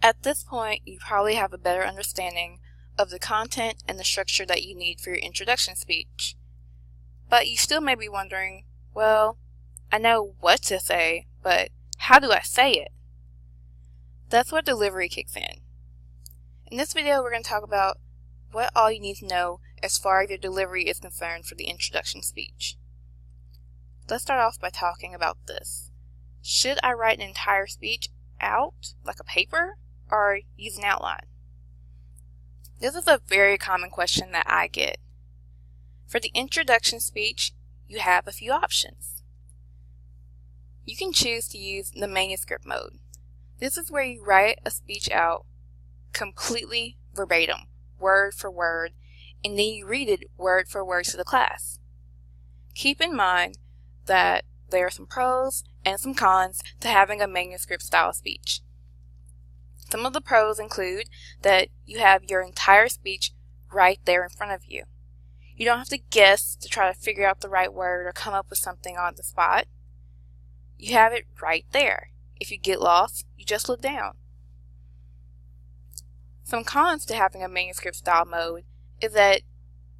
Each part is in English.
At this point, you probably have a better understanding of the content and the structure that you need for your introduction speech. But you still may be wondering, well, I know what to say, but how do I say it? That's where delivery kicks in. In this video, we're going to talk about what all you need to know as far as your delivery is concerned for the introduction speech. Let's start off by talking about this. Should I write an entire speech out, like a paper, or use an outline? This is a very common question that I get. For the introduction speech, you have a few options. You can choose to use the manuscript mode. This is where you write a speech out completely verbatim, word for word, and then you read it word for word to the class. Keep in mind that there are some pros and some cons to having a manuscript style speech. Some of the pros include that you have your entire speech right there in front of you. You don't have to guess to try to figure out the right word or come up with something on the spot. You have it right there. If you get lost, you just look down. Some cons to having a manuscript style mode is that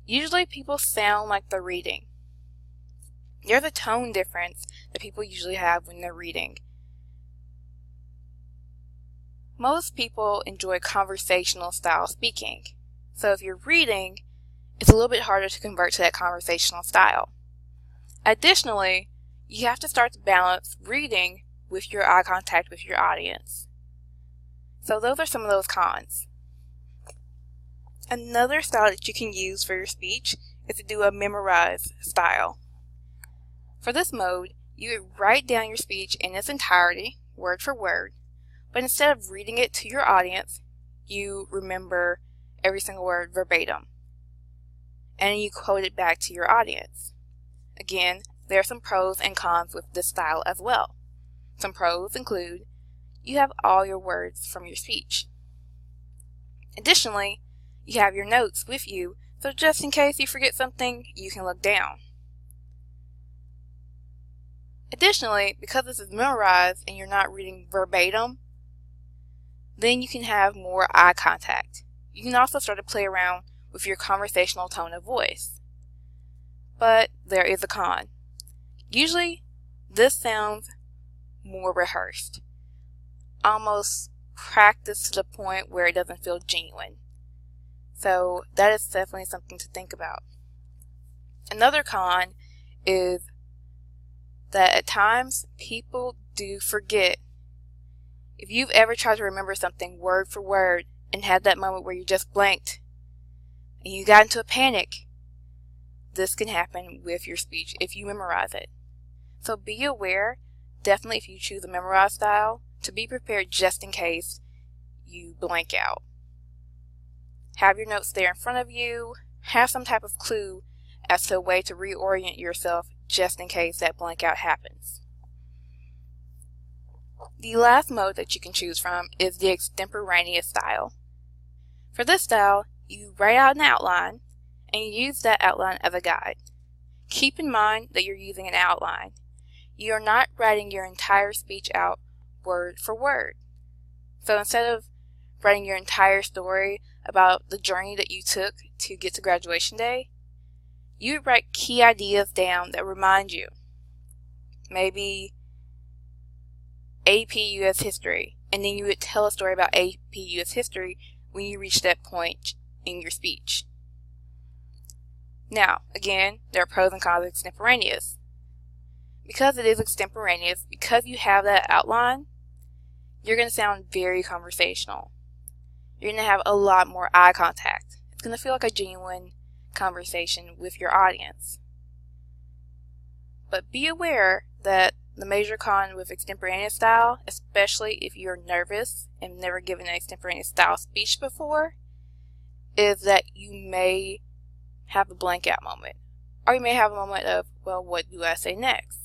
usually people sound like they're reading. There's a tone difference that people usually have when they're reading. Most people enjoy conversational style speaking. So if you're reading, it's a little bit harder to convert to that conversational style. Additionally, you have to start to balance reading with your eye contact with your audience. So those are some of those cons. Another style that you can use for your speech is to do a memorize style. For this mode, you write down your speech in its entirety, word for word, but instead of reading it to your audience, you remember every single word verbatim, and you quote it back to your audience. Again, there are some pros and cons with this style as well. Some pros include you have all your words from your speech. Additionally, you have your notes with you, so just in case you forget something, you can look down. Additionally, because this is memorized and you're not reading verbatim, then you can have more eye contact. You can also start to play around with your conversational tone of voice. But there is a con. Usually, this sounds more rehearsed, almost practiced to the point where it doesn't feel genuine. So that is definitely something to think about. Another con is that at times people do forget. If you've ever tried to remember something word for word and had that moment where you just blanked and you got into a panic, this can happen with your speech if you memorize it. So be aware, definitely if you choose a memorize style, to be prepared just in case you blank out. Have your notes there in front of you. Have some type of clue as to a way to reorient yourself just in case that blank out happens. The last mode that you can choose from is the extemporaneous style. For this style, you write out an outline and you use that outline as a guide. Keep in mind that you're using an outline. You are not writing your entire speech out word for word. So instead of writing your entire story about the journey that you took to get to graduation day, you would write key ideas down that remind you. Maybe AP US History, and then you would tell a story about AP US History when you reach that point in your speech. Now, again, there are pros and cons of extemporaneous. Because it is extemporaneous, because you have that outline, you're going to sound very conversational. You're going to have a lot more eye contact. It's going to feel like a genuine conversation with your audience. But be aware that the major con with extemporaneous style, especially if you're nervous and never given an extemporaneous style speech before, is that you may have a blank out moment. Or you may have a moment of, well, what do I say next?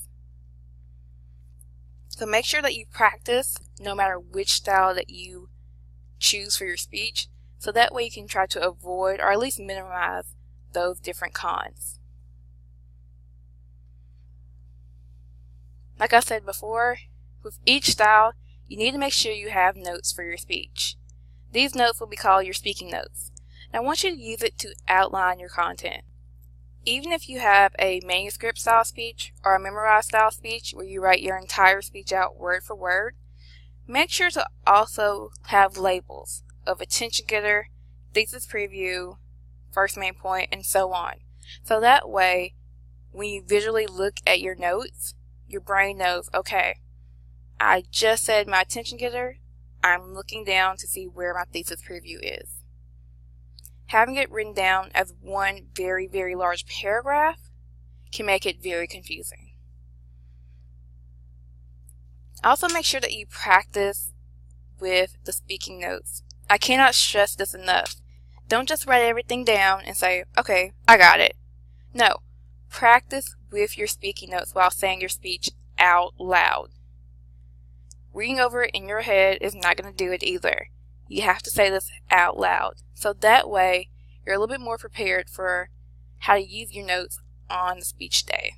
So make sure that you practice no matter which style that you choose for your speech, so that way you can try to avoid or at least minimize those different cons. Like I said before, with each style, you need to make sure you have notes for your speech. These notes will be called your speaking notes. And I want you to use it to outline your content. Even if you have a manuscript style speech or a memorized style speech where you write your entire speech out word for word, make sure to also have labels of attention getter, thesis preview, first main point, and so on. So that way, when you visually look at your notes, your brain knows, okay, I just said my attention getter, I'm looking down to see where my thesis preview is. Having it written down as one very, very large paragraph can make it very confusing. Also, make sure that you practice with the speaking notes. I cannot stress this enough. Don't just write everything down and say, okay, I got it. No, practice with your speaking notes while saying your speech out loud. Reading over it in your head is not going to do it either. You have to say this out loud. So that way, you're a little bit more prepared for how to use your notes on the speech day.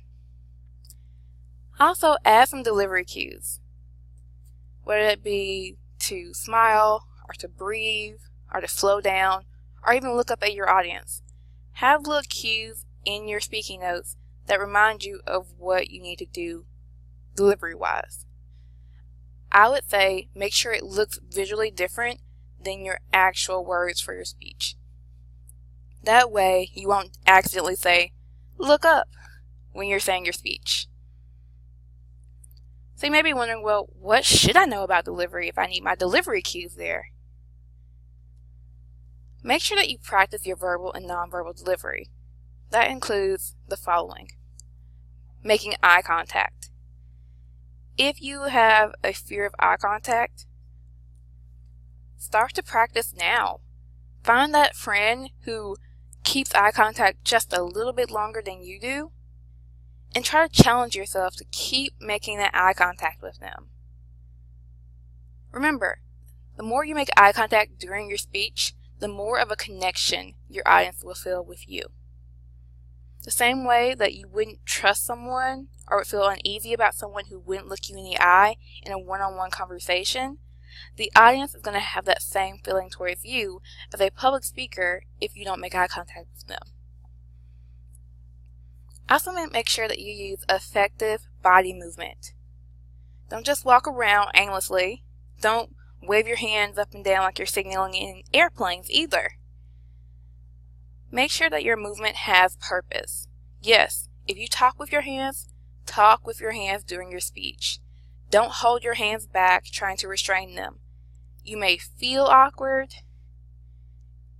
Also, add some delivery cues. Whether it be to smile, or to breathe, or to slow down, or even look up at your audience. Have little cues in your speaking notes that remind you of what you need to do delivery-wise. I would say make sure it looks visually different than your actual words for your speech. That way, you won't accidentally say, look up, when you're saying your speech. So you may be wondering, well, what should I know about delivery if I need my delivery cues there? Make sure that you practice your verbal and nonverbal delivery. That includes the following. Making eye contact. If you have a fear of eye contact, start to practice now. Find that friend who keeps eye contact just a little bit longer than you do, and try to challenge yourself to keep making that eye contact with them. Remember, the more you make eye contact during your speech, the more of a connection your audience will feel with you. The same way that you wouldn't trust someone or would feel uneasy about someone who wouldn't look you in the eye in a one-on-one conversation, the audience is going to have that same feeling towards you as a public speaker if you don't make eye contact with them. Also, make sure that you use effective body movement. Don't just walk around aimlessly. Don't wave your hands up and down like you're signaling in airplanes either. Make sure that your movement has purpose. Yes, if you talk with your hands during your speech. Don't hold your hands back trying to restrain them. You may feel awkward.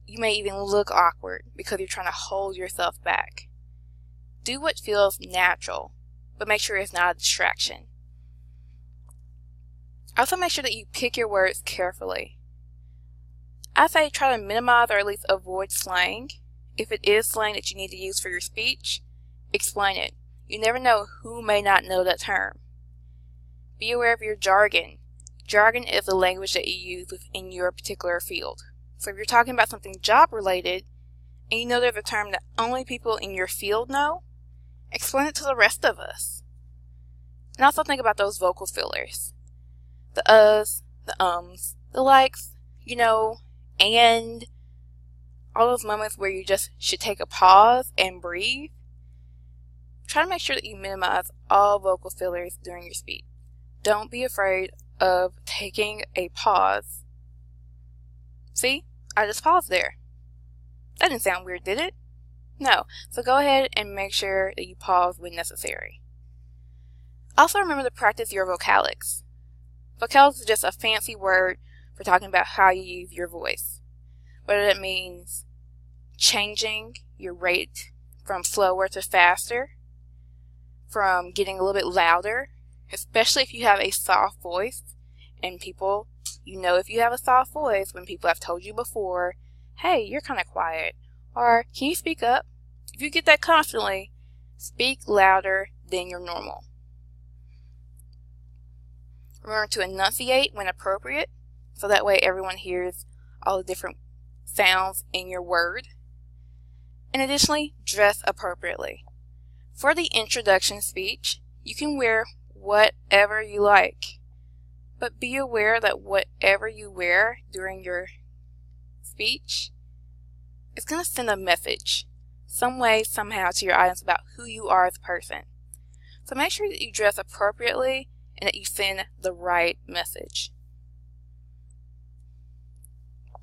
You may even look awkward because you're trying to hold yourself back. Do what feels natural, but make sure it's not a distraction. Also, make sure that you pick your words carefully. I say try to minimize or at least avoid slang. If it is slang that you need to use for your speech, explain it. You never know who may not know that term. Be aware of your jargon. Jargon is the language that you use within your particular field. So if you're talking about something job-related, and you know there's a term that only people in your field know, explain it to the rest of us. And also think about those vocal fillers. The uhs, the ums, the likes, and all those moments where you just should take a pause and breathe. Try to make sure that you minimize all vocal fillers during your speech. Don't be afraid of taking a pause. See, I just paused there. That didn't sound weird, did it? No. So go ahead and make sure that you pause when necessary. Also remember to practice your vocalics. Vocalics is just a fancy word for talking about how you use your voice. Whether that means changing your rate from slower to faster, from getting a little bit louder, especially if you have a soft voice, and people, if you have a soft voice when people have told you before, hey, you're kind of quiet, or can you speak up? If you get that constantly, speak louder than your normal. Remember to enunciate when appropriate, so that way everyone hears all the different sounds in your word. And additionally, dress appropriately. For the introduction speech, you can wear whatever you like. But be aware that whatever you wear during your speech is going to send a message, some way, somehow, to your audience about who you are as a person. So make sure that you dress appropriately and that you send the right message.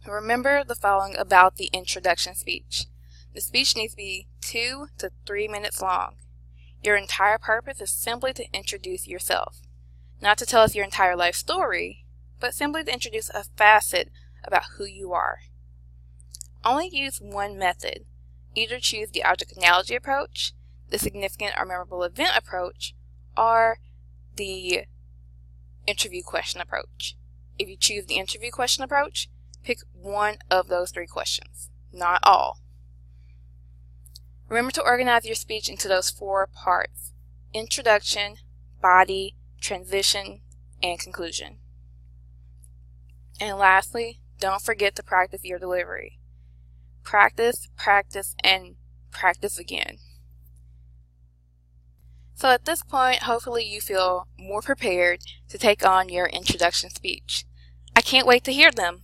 Remember the following about the introduction speech. The speech needs to be 2 to 3 minutes long. Your entire purpose is simply to introduce yourself. Not to tell us your entire life story, but simply to introduce a facet about who you are. Only use one method. Either choose the object analogy approach, the significant or memorable event approach, or the interview question approach. If you choose the interview question approach, pick one of those 3 questions, not all. Remember to organize your speech into those 4 parts: introduction, body, transition, and conclusion. And lastly, don't forget to practice your delivery. Practice, practice, and practice again. So at this point, hopefully you feel more prepared to take on your introduction speech. I can't wait to hear them.